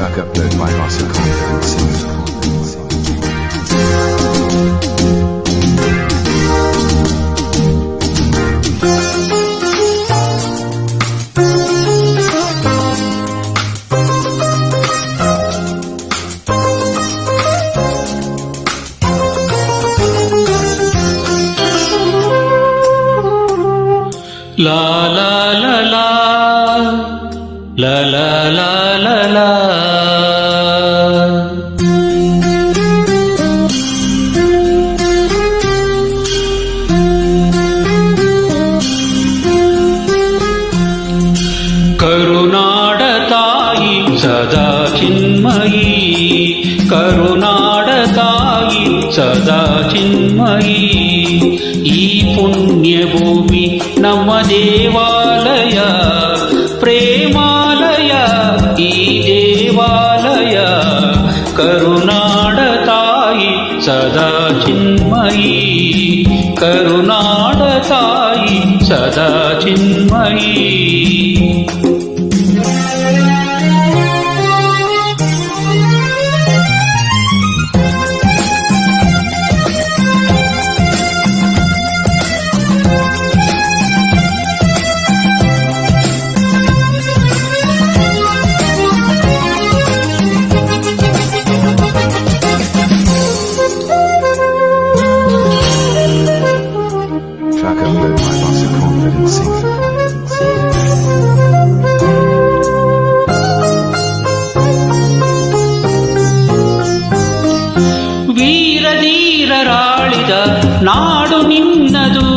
Track upload by Rasa Confidence. La la la la la la la la la. ಕರುನಾಡ ತಾಯಿ ಸದಾ ಚಿನ್ಮಯಿ, ಕರುನಾಡ ತಾಯಿ ಸದಾ ಚಿನ್ಮಯಿ. ಈ ಪುಣ್ಯ ಭೂಮಿ ನಮ್ಮ ದೇವಾಲಯ, ಪ್ರೇಮಾಲಯ ಈ ದೇವಾಲಯ. ಕರುನಾಡ ತಾಯಿ ಸದಾ ಚಿನ್ಮಯಿ, ಕರುನಾಡ ತಾಯಿ ಸದಾ ಚಿನ್ಮಯಿ. Track upload by Rasa Confidence. ವೀರಧೀರರಾಳಿದ ನಾಡು ನಿನ್ನದು,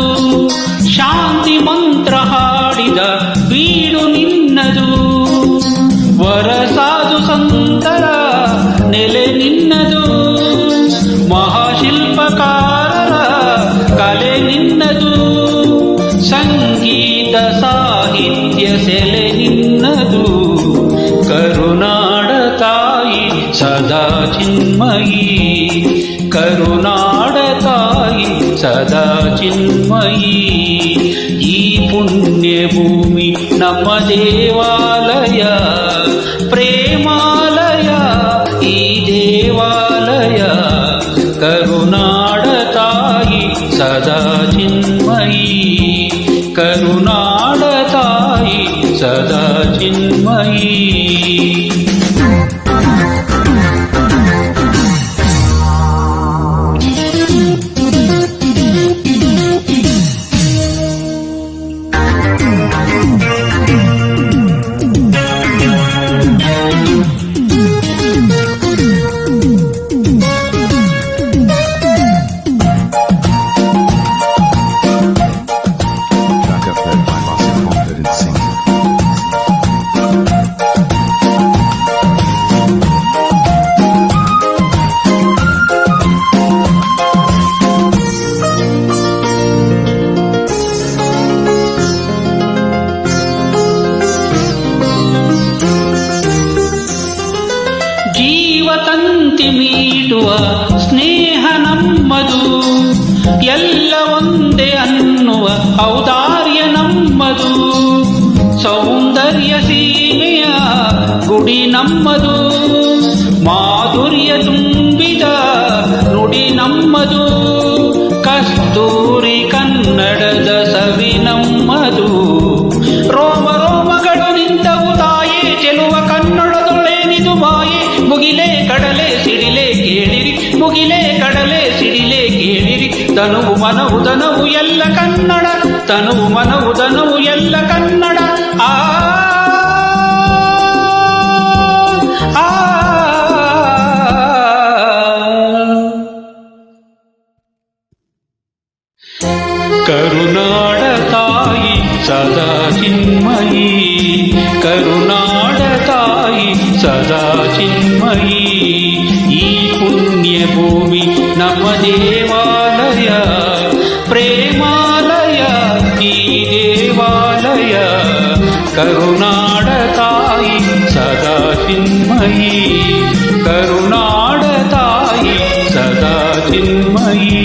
ಶಾಂತಿ ಮಂತ್ರ ಹಾಡಿದ ಬೀಡು ನಿನ್ನದು. ವರಸಾಧು ಸಂತರ ನೆಲೆ ನಿನ್ನದು, ಮಹಾಶಿಲ್ಪಕಾರರ ಕಲೆ ನಿನ್ನದು. ಸಂಗೀತ ಸಾಹಿತ್ಯ ಸೆಲೆ ನಿನ್ನದು. ಕರುನಾಡ ತಾಯಿ ಸದಾ ಚಿನ್ಮಯಿ, ಕರುನಾಡ ತಾಯಿ ಸದಾ ಚಿನ್ಮಯಿ. ಈ ಪುಣ್ಯ ಭೂಮಿ ನಮ್ಮ ದೇವಾಲಯ, ಪ್ರೇಮಾಲಯ ಈ ದೇವಾಲಯ. ಕರುನಾಡ ತಾಯಿ ಸದಾ ಚಿನ್ಮಯಿ, ಕರುನಾಡ ತಾಯಿ ಸದಾ ಚಿನ್ಮಯಿ. Track upload by Rasa Confidence. ಜೀವತಂತಿ ಮೀಟುವ ಸ್ನೇಹ ನಮ್ಮದು, ಎಲ್ಲ ಒಂದೇ ಅನ್ನುವ ಔದಾರ್ಯ ನಮ್ಮದು. ಸೌಂದರ್ಯ ಸೀಮೆಯ ಗುಡಿ ನಮ್ಮದು, ಮಾಧುರ್ಯ ತುಂಬಿದ ನುಡಿ ನಮ್ಮದು. ಕಸ್ತೂರಿ ಕನ್ನಡದ ಸವಿ ನಮ್ಮದು. ರೋಮ ರೋಮಗಳು ನಿಂತವು ತಾಯೇ ಚೆಲುವ ಕನ್ನಡದೊಳೇನಿದು ಮಾಯೆ. ಮುಗಿಲೇ ಕಡಲೆ ಸಿಡಿಲೆ ಕೇಳಿರಿ, ಮುಗಿಲೇ ಕಡಲೆ ಸಿಡಿಲೆ ಕೇಳಿರಿ. ತನುವು ಮನವು ದನವು ಎಲ್ಲ ಕನ್ನಡ, ತನುವು ಮನವು ದನವು ಎಲ್ಲ ಕನ್ನಡ. ಆ ಆ ಕರುನಾಡ ತಾಯಿ ಸದಾ ಚಿನ್ಮಯಿ, ಕರುನಾಡ ತಾಯಿ ಸದಾ ಚಿನ್ಮಯಿ. ಈ ಪುಣ್ಯ ಭೂಮಿ ನಮ್ಮ ದೇವಾಲಯ, ಪ್ರೇಮಾಲಯ ಈ ದೇವಾಲಯ. ಕರುನಾಡ ತಾಯಿ ಸದಾ ಚಿನ್ಮಯಿ, ಕರುನಾಡ ತಾಯಿ ಸದಾ ಚಿನ್ಮಯಿ.